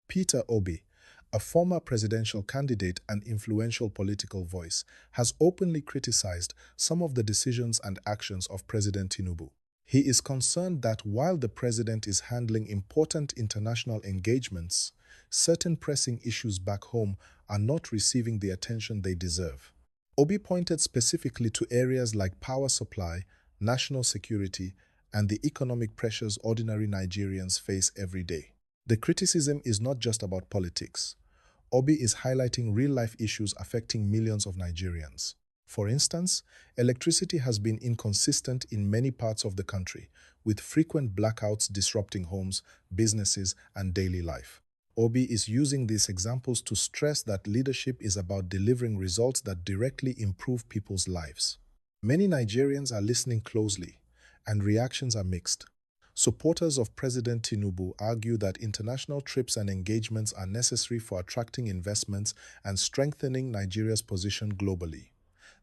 Peter Obi, a former presidential candidate and influential political voice, has openly criticized some of the decisions and actions of President Tinubu. He is concerned that while the president is handling important international engagements, certain pressing issues back home are not receiving the attention they deserve. Obi pointed specifically to areas like power supply, national security, and the economic pressures ordinary Nigerians face every day. The criticism is not just about politics. Obi is highlighting real-life issues affecting millions of Nigerians. For instance, electricity has been inconsistent in many parts of the country, with frequent blackouts disrupting homes, businesses, and daily life. Obi is using these examples to stress that leadership is about delivering results that directly improve people's lives. Many Nigerians are listening closely, and reactions are mixed. Supporters of President Tinubu argue that international trips and engagements are necessary for attracting investments and strengthening Nigeria's position globally.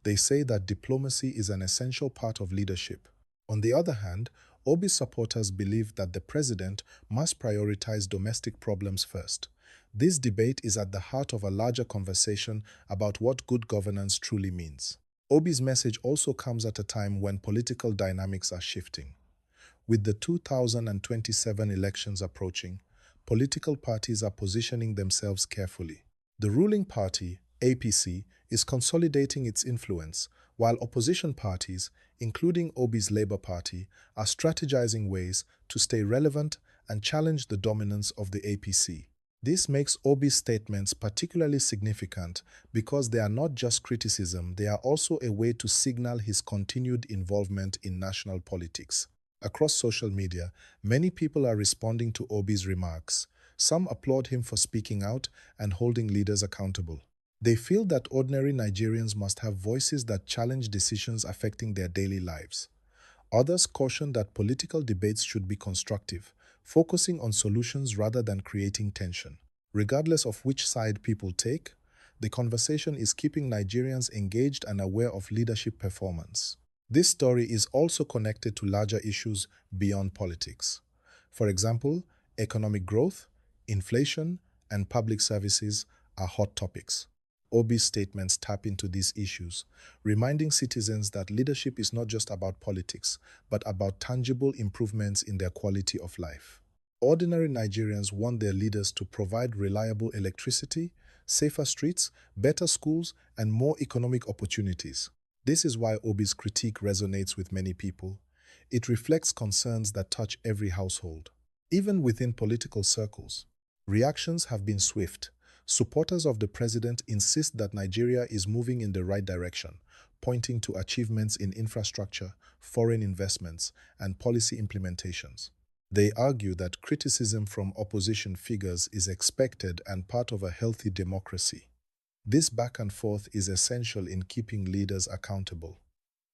They say that diplomacy is an essential part of leadership. On the other hand, Obi's supporters believe that the president must prioritize domestic problems first. This debate is at the heart of a larger conversation about what good governance truly means. Obi's message also comes at a time when political dynamics are shifting. With the 2027 elections approaching, political parties are positioning themselves carefully. The ruling party, APC, is consolidating its influence, while opposition parties, including Obi's Labour Party, are strategizing ways to stay relevant and challenge the dominance of the APC. This makes Obi's statements particularly significant because they are not just criticism, they are also a way to signal his continued involvement in national politics. Across social media, many people are responding to Obi's remarks. Some applaud him for speaking out and holding leaders accountable. They feel that ordinary Nigerians must have voices that challenge decisions affecting their daily lives. Others caution that political debates should be constructive, focusing on solutions rather than creating tension. Regardless of which side people take, the conversation is keeping Nigerians engaged and aware of leadership performance. This story is also connected to larger issues beyond politics. For example, economic growth, inflation, and public services are hot topics. Obi's statements tap into these issues, reminding citizens that leadership is not just about politics, but about tangible improvements in their quality of life. Ordinary Nigerians want their leaders to provide reliable electricity, safer streets, better schools, and more economic opportunities. This is why Obi's critique resonates with many people. It reflects concerns that touch every household. Even within political circles, reactions have been swift. Supporters of the president insist that Nigeria is moving in the right direction, pointing to achievements in infrastructure, foreign investments, and policy implementations. They argue that criticism from opposition figures is expected and part of a healthy democracy. This back and forth is essential in keeping leaders accountable,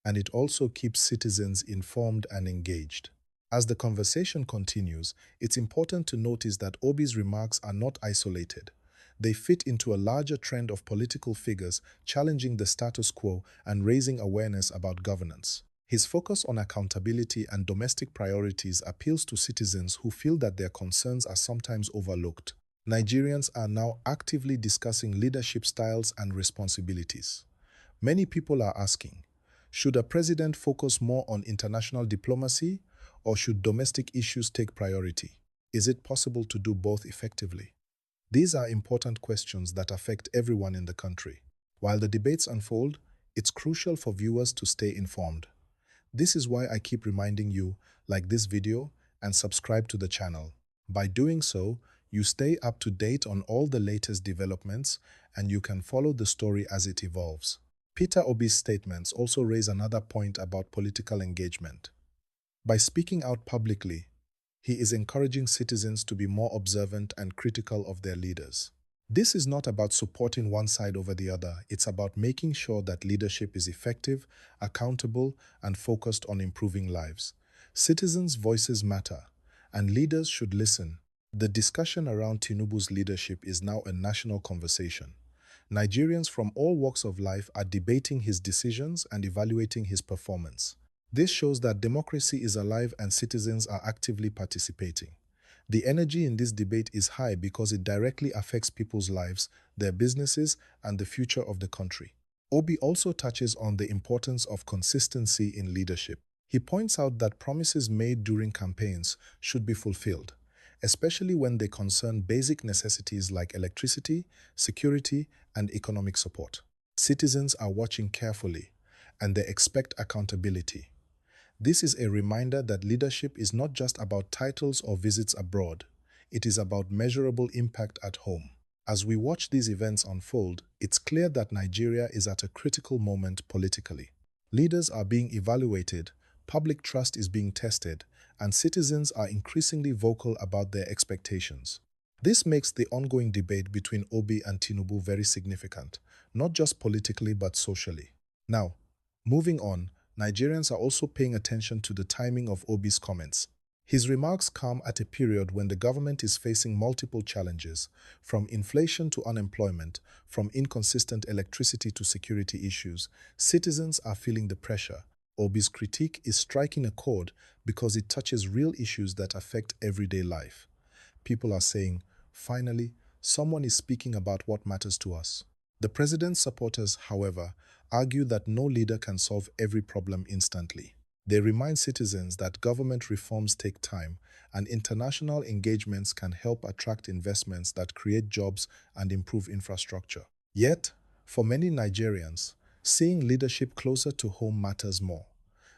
and it also keeps citizens informed and engaged. As the conversation continues, it's important to notice that Obi's remarks are not isolated. They fit into a larger trend of political figures challenging the status quo and raising awareness about governance. His focus on accountability and domestic priorities appeals to citizens who feel that their concerns are sometimes overlooked. Nigerians are now actively discussing leadership styles and responsibilities. Many people are asking, should a president focus more on international diplomacy, or should domestic issues take priority? Is it possible to do both effectively? These are important questions that affect everyone in the country. While the debates unfold, it's crucial for viewers to stay informed. This is why I keep reminding you, like this video and subscribe to the channel. By doing so, you stay up to date on all the latest developments and you can follow the story as it evolves. Peter Obi's statements also raise another point about political engagement. By speaking out publicly, he is encouraging citizens to be more observant and critical of their leaders. This is not about supporting one side over the other, it's about making sure that leadership is effective, accountable, and focused on improving lives. Citizens' voices matter, and leaders should listen. The discussion around Tinubu's leadership is now a national conversation. Nigerians from all walks of life are debating his decisions and evaluating his performance. This shows that democracy is alive and citizens are actively participating. The energy in this debate is high because it directly affects people's lives, their businesses, and the future of the country. Obi also touches on the importance of consistency in leadership. He points out that promises made during campaigns should be fulfilled, especially when they concern basic necessities like electricity, security, and economic support. Citizens are watching carefully, and they expect accountability. This is a reminder that leadership is not just about titles or visits abroad. It is about measurable impact at home. As we watch these events unfold, it's clear that Nigeria is at a critical moment politically. Leaders are being evaluated, public trust is being tested, and citizens are increasingly vocal about their expectations. This makes the ongoing debate between Obi and Tinubu very significant, not just politically but socially. Now, moving on, Nigerians are also paying attention to the timing of Obi's comments. His remarks come at a period when the government is facing multiple challenges, from inflation to unemployment, from inconsistent electricity to security issues. Citizens are feeling the pressure. Obi's critique is striking a chord because it touches real issues that affect everyday life. People are saying, finally, someone is speaking about what matters to us. The president's supporters, however, argue that no leader can solve every problem instantly. They remind citizens that government reforms take time and international engagements can help attract investments that create jobs and improve infrastructure. Yet, for many Nigerians, seeing leadership closer to home matters more.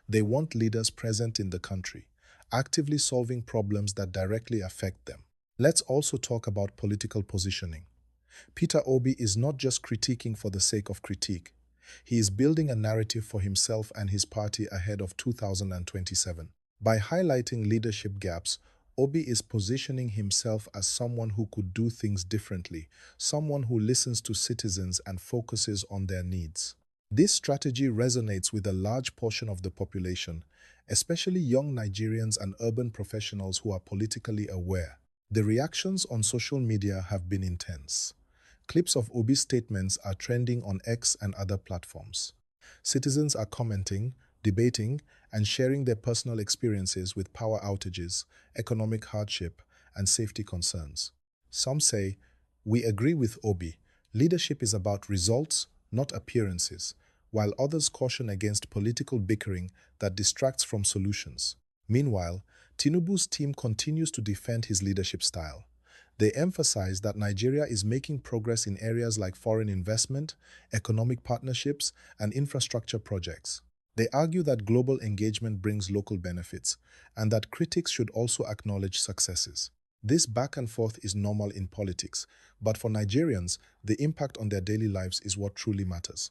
They want leaders present in the country, actively solving problems that directly affect them. Let's also talk about political positioning. Peter Obi is not just critiquing for the sake of critique. He is building a narrative for himself and his party ahead of 2027. By highlighting leadership gaps, Obi is positioning himself as someone who could do things differently, someone who listens to citizens and focuses on their needs. This strategy resonates with a large portion of the population, especially young Nigerians and urban professionals who are politically aware. The reactions on social media have been intense. Clips of Obi's statements are trending on X and other platforms. Citizens are commenting, debating, and sharing their personal experiences with power outages, economic hardship, and safety concerns. Some say, "We agree with Obi. Leadership is about results, not appearances," while others caution against political bickering that distracts from solutions. Meanwhile, Tinubu's team continues to defend his leadership style. They emphasize that Nigeria is making progress in areas like foreign investment, economic partnerships, and infrastructure projects. They argue that global engagement brings local benefits, and that critics should also acknowledge successes. This back and forth is normal in politics, but for Nigerians, the impact on their daily lives is what truly matters.